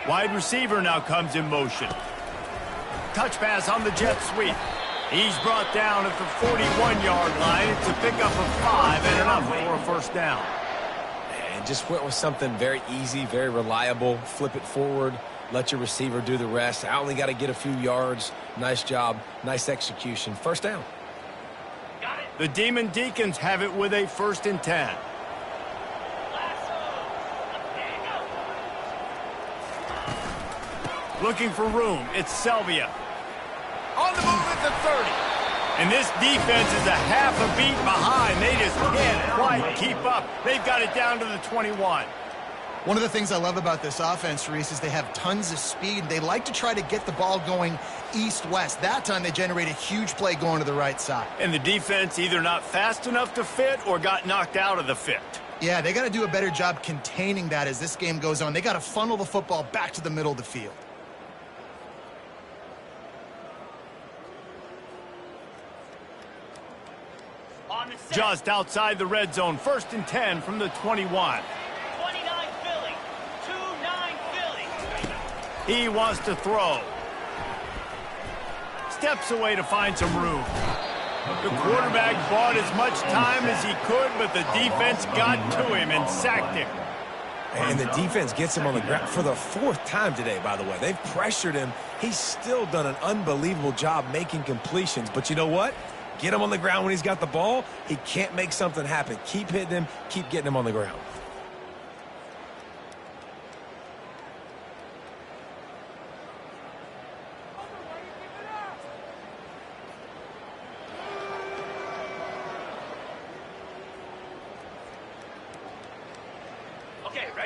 Wide receiver now comes in motion. Touch pass on the jet sweep. He's brought down at the 41-yard line. It's a pickup of 5 and enough for a first down. And just went with something very easy, very reliable. Flip it forward. Let your receiver do the rest. I only got to get a few yards. Nice job. Nice execution. First down. The Demon Deacons have it with a 1st and 10. Looking for room. It's Selvia. On the move at the 30. And this defense is a half a beat behind. They just can't quite keep up. They've got it down to the 21. One of the things I love about this offense, Reese, is they have tons of speed. They like to try to get the ball going east-west. That time they generate a huge play going to the right side. And the defense either not fast enough to fit or got knocked out of the fit. Yeah, they got to do a better job containing that as this game goes on. They got to funnel the football back to the middle of the field. Just outside the red zone, 1st and 10 from the 21. 29 Philly, 2-9 Philly. He wants to throw. Steps away to find some room. The quarterback bought as much time as he could, but the defense got to him and sacked him. And the defense gets him on the ground for the 4th time today, by the way. They've pressured him. He's still done an unbelievable job making completions. But you know what? Get him on the ground when he's got the ball. He can't make something happen. Keep hitting him. Keep getting him on the ground.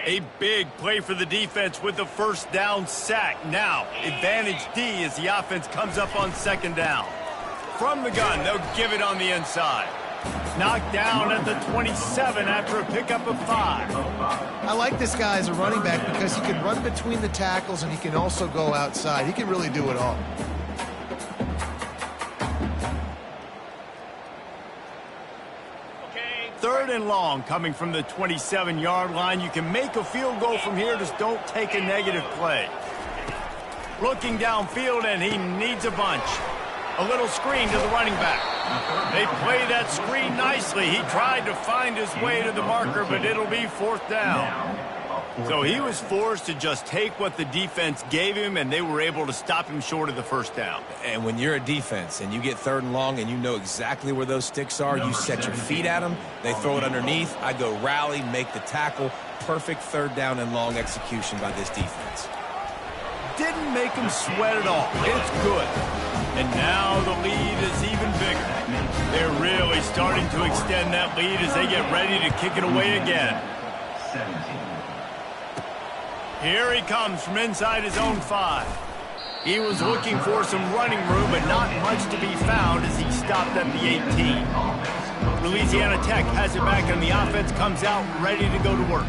A big play for the defense with the 1st down sack. Now, advantage D as the offense comes up on 2nd down. From the gun, they'll give it on the inside. Knocked down at the 27 after a pickup of 5. I like this guy as a running back because he can run between the tackles and he can also go outside. He can really do it all. Third and long coming from the 27-yard line. You can make a field goal from here, just don't take a negative play. Looking downfield, and he needs a bunch. A little screen to the running back. They play that screen nicely. He tried to find his way to the marker, but it'll be 4th down. So he was forced to just take what the defense gave him, and they were able to stop him short of the 1st down. And when you're a defense and you get 3rd and long and you know exactly where those sticks are, you set your feet at them, they throw it underneath, I go rally, make the tackle. Perfect 3rd down and long execution by this defense. Didn't make him sweat at all. It's good. And now the lead is even bigger. They're really starting to extend that lead as they get ready to kick it away again. 17. Here he comes from inside his own 5. He was looking for some running room, but not much to be found as he stopped at the 18. Louisiana Tech has it back, and the offense comes out ready to go to work.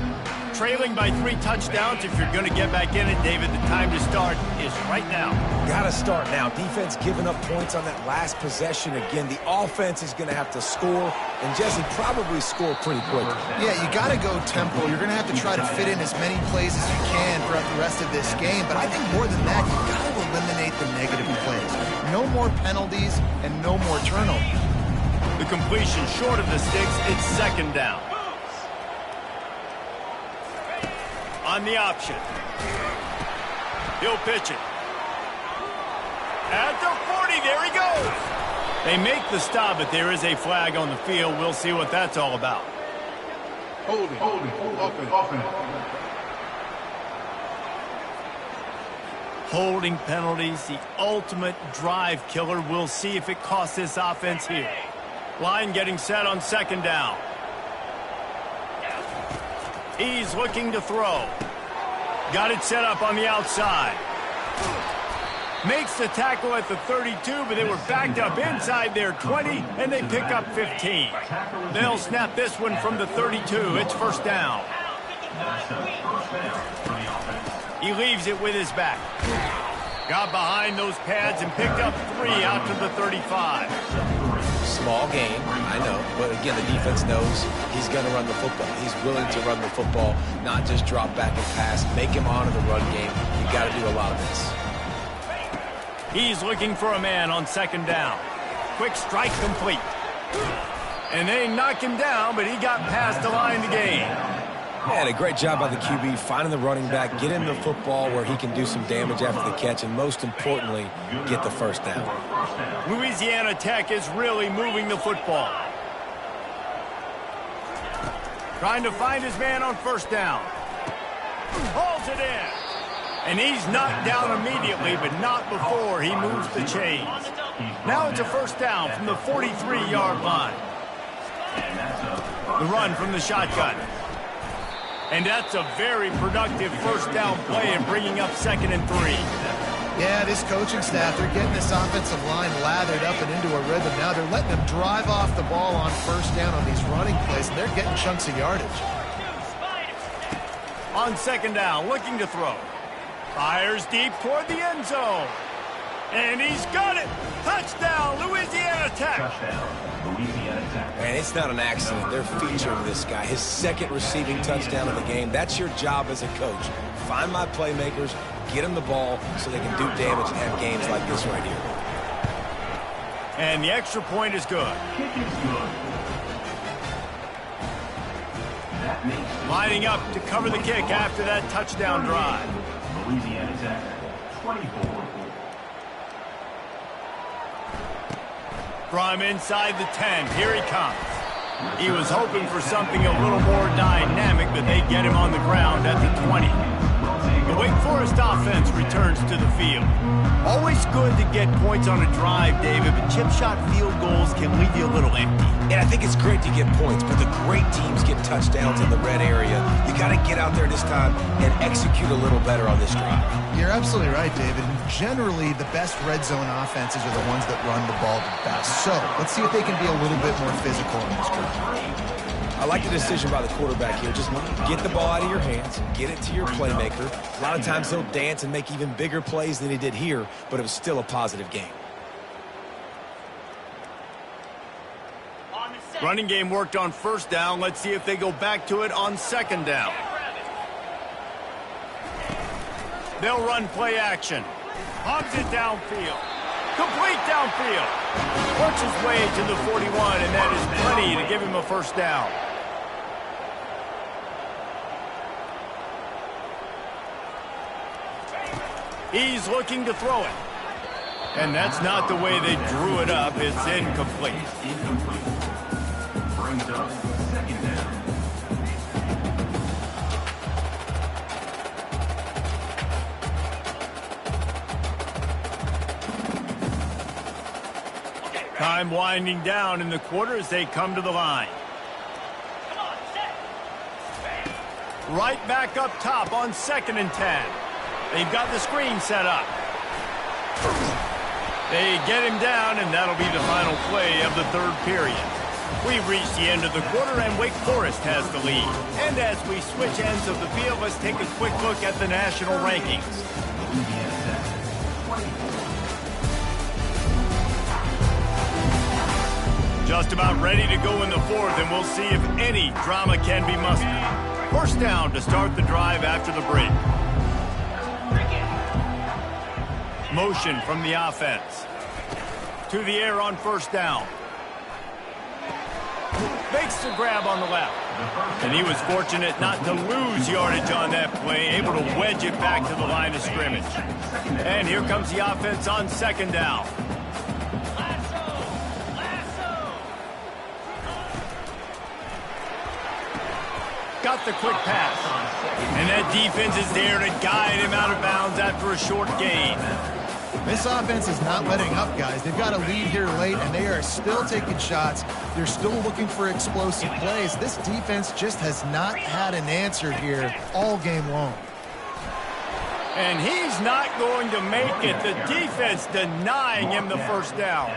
Trailing by 3 touchdowns. If you're going to get back in it, David, the time to start is right now. Got to start now. Defense giving up points on that last possession. Again, the offense is going to have to score, and Jesse probably score pretty quickly. Yeah, you got to go tempo. You're going to have to try to fit in as many plays as you can throughout the rest of this game. But I think more than that, you got to eliminate the negative plays. No more penalties and no more turnovers. The completion short of the sticks. It's 2nd down. On the option. He'll pitch it. At the 40, there he goes. They make the stop, but there is a flag on the field. We'll see what that's all about. Holding, offense. Holding penalties, the ultimate drive killer. We'll see if it costs this offense here. Line getting set on 2nd down. He's looking to throw. Got it set up on the outside. Makes the tackle at the 32, but they were backed up inside their 20, and they pick up 15. They'll snap this one from the 32. It's 1st down. He leaves it with his back. Got behind those pads and picked up 3 out to the 35. Small gain, I know, but again, the defense knows he's going to run the football. He's willing to run the football, not just drop back and pass, make him honor the run game. You got to do a lot of this. He's looking for a man on 2nd down. quick strike complete. And they knock him down, but he got past the line to gain. And a great job by the QB finding the running back, get him the football where he can do some damage after the catch, and most importantly, get the first down. Louisiana Tech is really moving the football. Trying to find his man on first down. Hauls it in. And he's knocked down immediately, but not before he moves the chains. Now it's a first down from the 43-yard line. The run from the shotgun. And that's a very productive first down play in bringing up 2nd and 3. Yeah, this coaching staff, they're getting this offensive line lathered up and into a rhythm. Now they're letting them drive off the ball on first down on these running plays, and they're getting chunks of yardage. On 2nd down, looking to throw. Fires deep toward the end zone. And he's got it. Touchdown, Louisiana Tech. Touchdown, Louisiana Tech. And it's not an accident. They're featuring this guy. His 2nd receiving touchdown of the game. That's your job as a coach. Find my playmakers, get them the ball so they can do damage and have games like this right here. And the extra point is good. Kick is good. That makes Lining up to cover the kick after that touchdown drive. Louisiana Tech, 24. From inside the 10, here he comes. He was hoping for something a little more dynamic, but they get him on the ground at the 20. The Wake Forest offense returns to the field. Always good to get points on a drive, David, but chip shot field goals can leave you a little empty. And I think it's great to get points, but the great teams get touchdowns in the red area. You got to get out there this time and execute a little better on this drive. You're absolutely right, David. And generally, the best red zone offenses are the ones that run the ball the best. So let's see if they can be a little bit more physical in this drive. I like the decision by the quarterback here. Just get the ball out of your hands, get it to your playmaker. A lot of times he'll dance and make even bigger plays than he did here, but it was still a positive game. Running game worked on first down. Let's see if they go back to it on 2nd down. They'll run play action. Hogs it downfield. Complete downfield. Works his way to the 41, and that is plenty to give him a first down. He's looking to throw it. And that's not the way they drew it up. It's incomplete. Incomplete. Brings up 2nd down. Time winding down in the quarter as they come to the line. Right back up top on 2nd and 10. They've got the screen set up. They get him down, and that'll be the final play of the 3rd period. We've reached the end of the quarter, and Wake Forest has the lead. And as we switch ends of the field, let's take a quick look at the national rankings. Just about ready to go in the 4th, and we'll see if any drama can be mustered. First down to start the drive after the break. Motion from the offense. To the air on first down. Makes the grab on the left. And he was fortunate not to lose yardage on that play, able to wedge it back to the line of scrimmage. And here comes the offense on 2nd down. Got the quick pass. And that defense is there to guide him out of bounds after a short gain. This offense is not letting up, guys. They've got a lead here late, and they are still taking shots. They're still looking for explosive plays. This defense just has not had an answer here all game long. And he's not going to make it. The defense denying him the first down.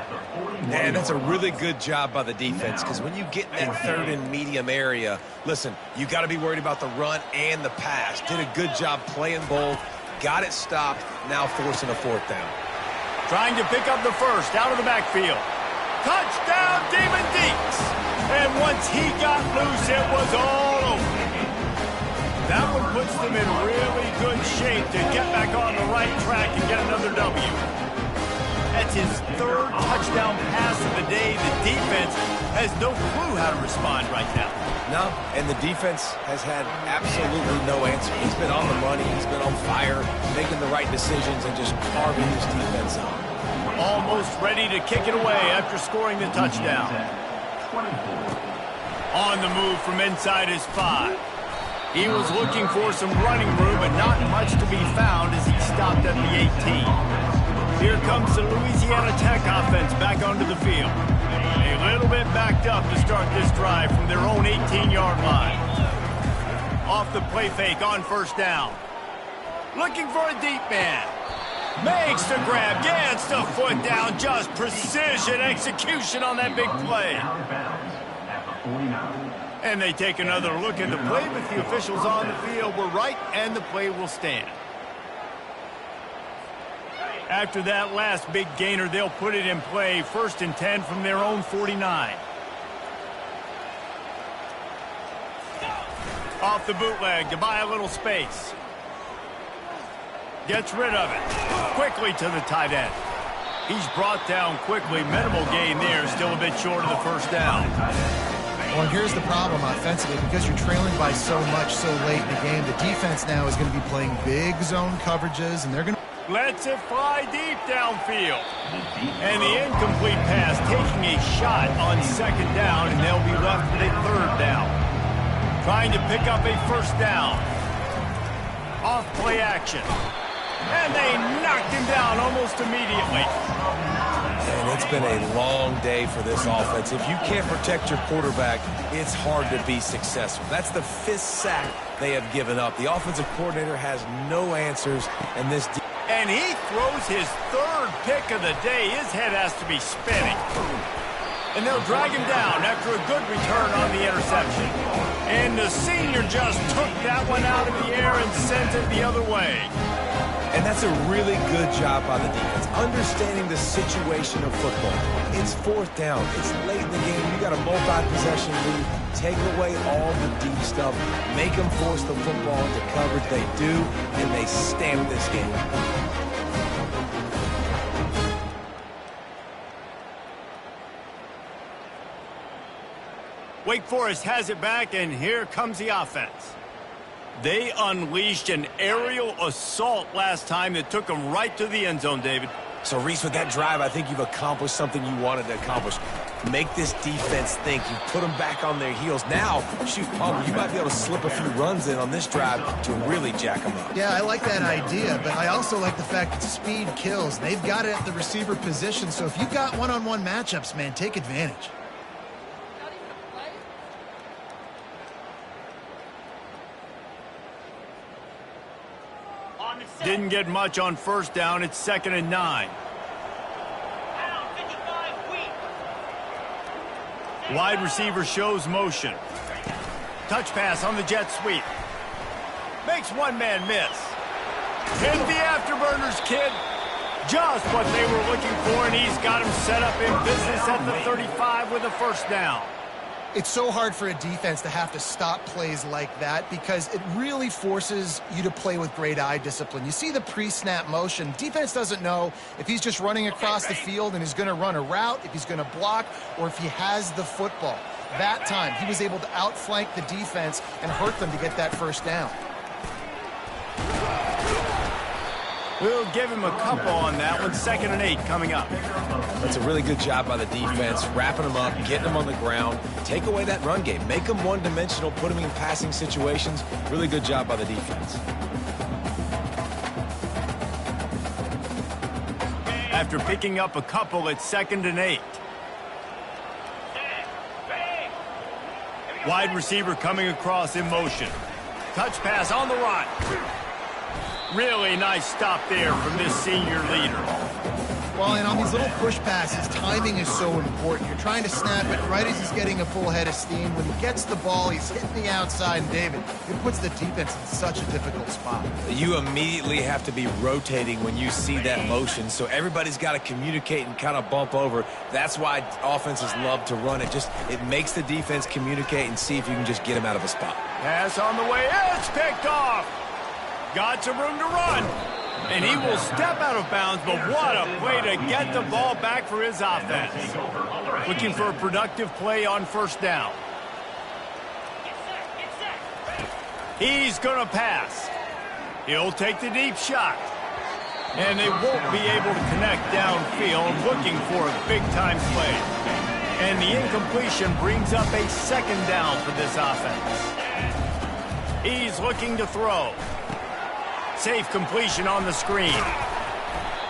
Man, that's a really good job by the defense, because when you get in that 3rd and medium area, listen, you got to be worried about the run and the pass. Did a good job playing both. Got it stopped, now forcing a 4th down. Trying to pick up the first out of the backfield. Touchdown, Demon Deeks! And once he got loose, it was all over. That one puts them in really good shape to get back on the right track and get another W. At It's his third touchdown pass of the day. The defense has no clue how to respond right now. No, and the defense has had absolutely no answer. He's been on the money. He's been on fire, making the right decisions and just carving his defense up. Almost ready to kick it away after scoring the touchdown. On the move from inside his 5. He was looking for some running room, but not much to be found as he stopped at the 18. Here comes the Louisiana Tech offense back onto the field. A little bit backed up to start this drive from their own 18-yard line. Off the play fake on first down. Looking for a deep man. Makes the grab, gets the foot down, just precision execution on that big play. And they take another look at the play, but the officials on the field were right, and the play will stand. After that last big gainer, they'll put it in play, 1st and 10 from their own 49. Off the bootleg to buy a little space. Gets rid of it. Quickly to the tight end. He's brought down quickly. Minimal gain there. Still a bit short of the first down. Well, here's the problem offensively. Because you're trailing by so much so late in the game, the defense now is going to be playing big zone coverages, and they're going to... Lets it fly deep downfield. And the incomplete pass taking a shot on 2nd down, and they'll be left with a 3rd down. Trying to pick up a 1st down. Off play action. And they knocked him down almost immediately. And it's been a long day for this offense. If you can't protect your quarterback, it's hard to be successful. That's the 5th sack they have given up. The offensive coordinator has no answers, and this... And he throws his 3rd pick of the day. His head has to be spinning. And they'll drag him down after a good return on the interception. And the senior just took that one out of the air and sent it the other way. And that's a really good job by the defense, understanding the situation of football. It's 4th down. It's late in the game. You got a multi-possession lead. Take away all the deep stuff. Make them force the football into coverage. They do, and they stamp this game. Wake Forest has it back, and here comes the offense. They unleashed an aerial assault last time that took them right to the end zone, David. So, Reese, with that drive, I think you've accomplished something you wanted to accomplish. Make this defense think. You put them back on their heels. Now, shoot, Palmer, you might be able to slip a few runs in on this drive to really jack them up. Yeah, I like that idea, but I also like the fact that speed kills. They've got it at the receiver position, so if you've got one-on-one matchups, man, take advantage. Didn't get much on 1st down. It's 2nd and 9. Wide receiver shows motion. Touch pass on the jet sweep. Makes one man miss. Hit the afterburners, kid. Just what they were looking for, and he's got him set up in business at the 35 with a 1st down. It's so hard for a defense to have to stop plays like that because it really forces you to play with great eye discipline. You see the pre-snap motion. Defense doesn't know if he's just running across the field and is going to run a route, if he's going to block, or if he has the football. That time, he was able to outflank the defense and hurt them to get that 1st down. We'll give him a couple on that one. 2nd and 8 coming up. That's a really good job by the defense, wrapping them up, getting them on the ground. Take away that run game. Make them one-dimensional, put them in passing situations. Really good job by the defense. After picking up a couple, it's 2nd and 8. Wide receiver coming across in motion. Touch pass on the run. Really nice stop there from this senior leader. Well, and on these little push passes, timing is so important. You're trying to snap it right as he's getting a full head of steam. When he gets the ball, he's hitting the outside, and David, it puts the defense in such a difficult spot. You immediately have to be rotating when you see that motion, so everybody's got to communicate and kind of bump over. That's why offenses love to run it. It makes the defense communicate and see if you can just get him out of a spot. Pass on the way. It's picked off. Got some room to run. And he will step out of bounds, but what a play to get the ball back for his offense. Looking for a productive play on first down. He's going to pass. He'll take the deep shot. And they won't be able to connect downfield, looking for a big-time play. And the incompletion brings up a second down for this offense. He's looking to throw. Safe completion on the screen.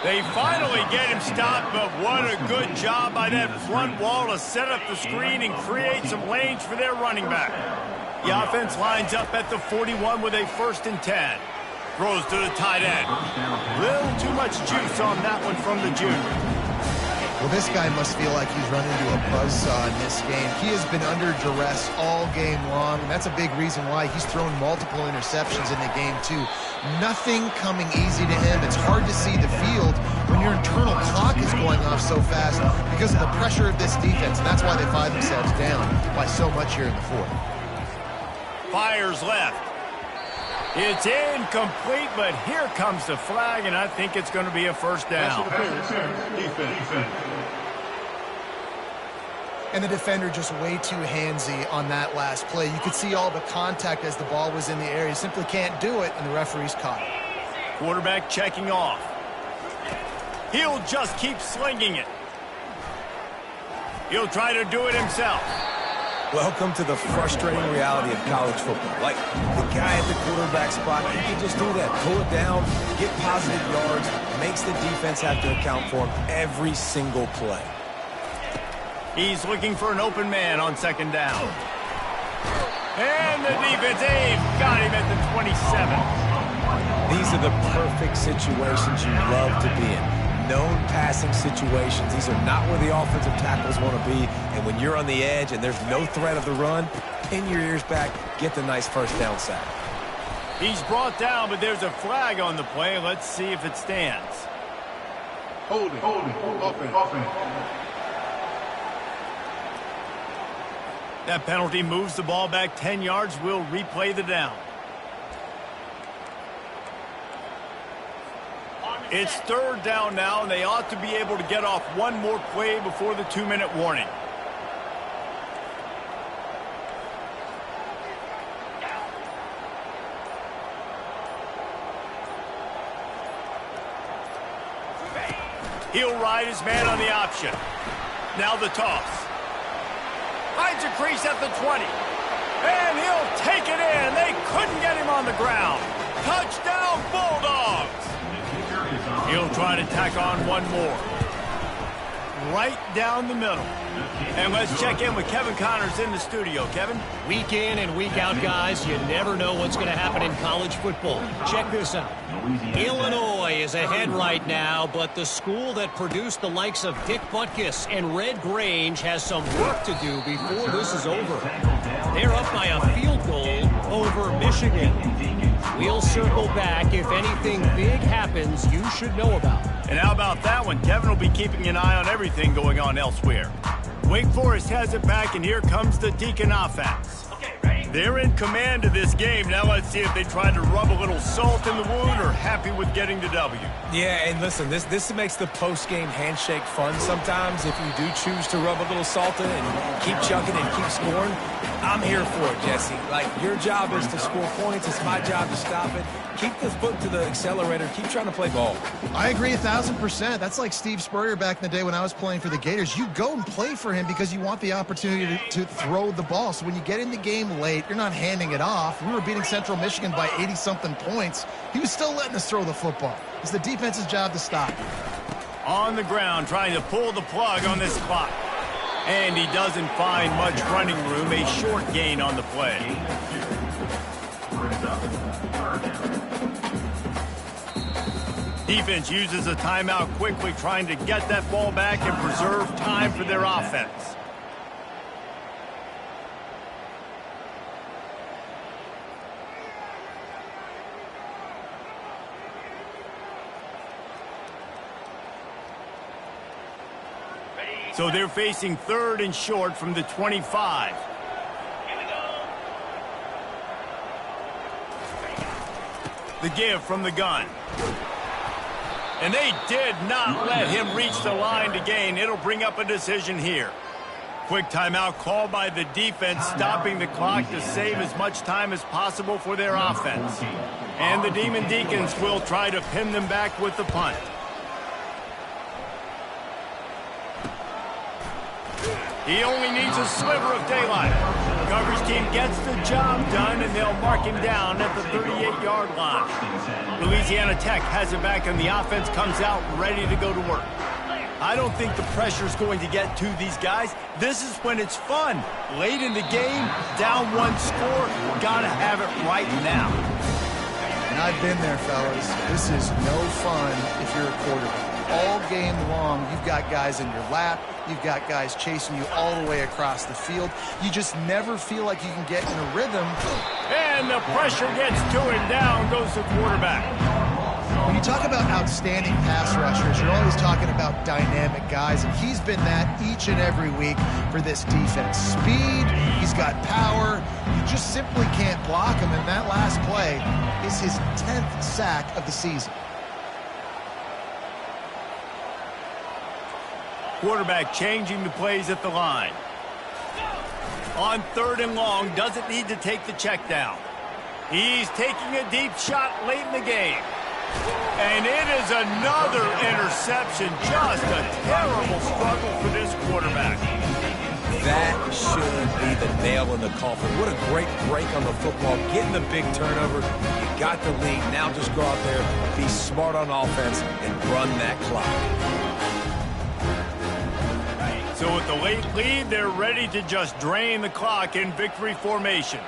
They finally get him stopped, but what a good job by that front wall to set up the screen and create some lanes for their running back. The offense lines up at the 41 with a 1st and 10. Throws to the tight end. Little too much juice on that one from the junior. Well, this guy must feel like he's run into a buzzsaw in this game. He has been under duress all game long, and that's a big reason why he's thrown multiple interceptions in the game, too. Nothing coming easy to him. It's hard to see the field when your internal clock is going off so fast because of the pressure of this defense, and that's why they find themselves down by so much here in the 4th. Fires left. It's incomplete, but here comes the flag, and I think it's going to be a first down. And the defender just way too handsy on that last play. You could see all the contact as the ball was in the air. He simply can't do it, and the referee's caught it. Quarterback checking off. He'll just keep slinging it. He'll try to do it himself. Welcome to the frustrating reality of college football. Like, the guy at the quarterback spot, he can just do that. Pull it down, get positive yards, makes the defense have to account for him every single play. He's looking for an open man on second down. And the defense, got him at the 27. These are the perfect situations you love to be in. Known passing situations. These are not where the offensive tackles want to be. And when you're on the edge and there's no threat of the run, pin your ears back, get the nice first down sack. He's brought down, but there's a flag on the play. Let's see if it stands. Holding. Offense. That penalty moves the ball back 10 yards. We'll replay the down. It's 3rd down now, and they ought to be able to get off one more play before the 2-minute warning. He'll ride his man on the option. Now the toss. Finds a crease at the 20. And he'll take it in. They couldn't get him on the ground. Touchdown, Bulldogs. He'll try to tack on one more. Right down the middle. And let's check in with Kevin Connors in the studio. Kevin? Week in and week out, guys, you never know what's going to happen in college football. Check this out. Illinois is ahead right now, but the school that produced the likes of Dick Butkus and Red Grange has some work to do before this is over. They're up by a field goal over Michigan. We'll circle back if anything big happens you should know about. And how about that one? Kevin will be keeping an eye on everything going on elsewhere. Wake Forest has it back, and here comes the Deacon offense. They're in command of this game. Now let's see if they try to rub a little salt in the wound or happy with getting the W. Yeah, and listen, this makes the post-game handshake fun sometimes if you do choose to rub a little salt in and keep chucking and keep scoring. I'm here for it, Jesse. Like, your job is to score points. It's my job to stop it. Keep the foot to the accelerator. Keep trying to play ball. I agree 1,000%. That's like Steve Spurrier back in the day when I was playing for the Gators. You go and play for him because you want the opportunity to throw the ball. So when you get in the game late, you're not handing it off. We were beating Central Michigan by 80-something points. He was still letting us throw the football. It's the defense's job to stop. On the ground, trying to pull the plug on this clock. And he doesn't find much running room. A short gain on the play. Defense uses a timeout quickly, trying to get that ball back and preserve time for their offense. So they're facing 3rd and short from the 25. The give from the gun. And they did not let him reach the line to gain. It'll bring up a decision here. Quick timeout called by the defense, stopping the clock to save as much time as possible for their offense. And the Demon Deacons will try to pin them back with the punt. He only needs a sliver of daylight. The coverage team gets the job done, and they'll mark him down at the 38-yard line. Louisiana Tech has it back, and the offense comes out ready to go to work. I don't think the pressure's going to get to these guys. This is when it's fun. Late in the game, down one score, gotta have it right now. And I've been there, fellas. This is no fun if you're a quarterback. All game long, you've got guys in your lap. You've got guys chasing you all the way across the field. You just never feel like you can get in a rhythm. And the pressure gets to him. Down goes the quarterback. When you talk about outstanding pass rushers, you're always talking about dynamic guys, and he's been that each and every week for this defense. Speed, he's got power. You just simply can't block him, and that last play is his 10th sack of the season. Quarterback changing the plays at the line. On 3rd and long, doesn't need to take the check down. He's taking a deep shot late in the game. And it is another interception. Just a terrible struggle for this quarterback. That should be the nail in the coffin. What a great break on the football. Getting the big turnover. You got the lead. Now just go out there, be smart on offense, and run that clock. So with the late lead, they're ready to just drain the clock in victory formation.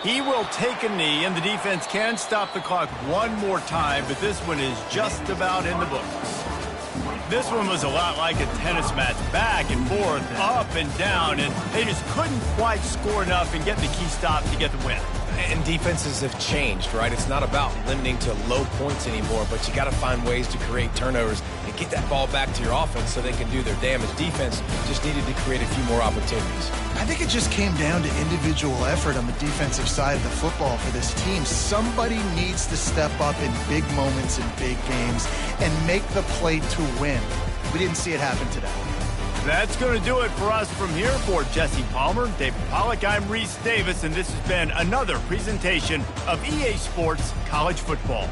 He will take a knee, and the defense can stop the clock one more time, but this one is just about in the books. This one was a lot like a tennis match, back and forth, up and down, and they just couldn't quite score enough and get the key stop to get the win. And defenses have changed, right? It's not about limiting to low points anymore, but you got to find ways to create turnovers and get that ball back to your offense so they can do their damage. Defense just needed to create a few more opportunities. I think it just came down to individual effort on the defensive side of the football for this team. Somebody needs to step up in big moments in big games and make the play to win. We didn't see it happen today. That's going to do it for us from here. For Jesse Palmer, David Pollack, I'm Reese Davis, and this has been another presentation of EA Sports College Football.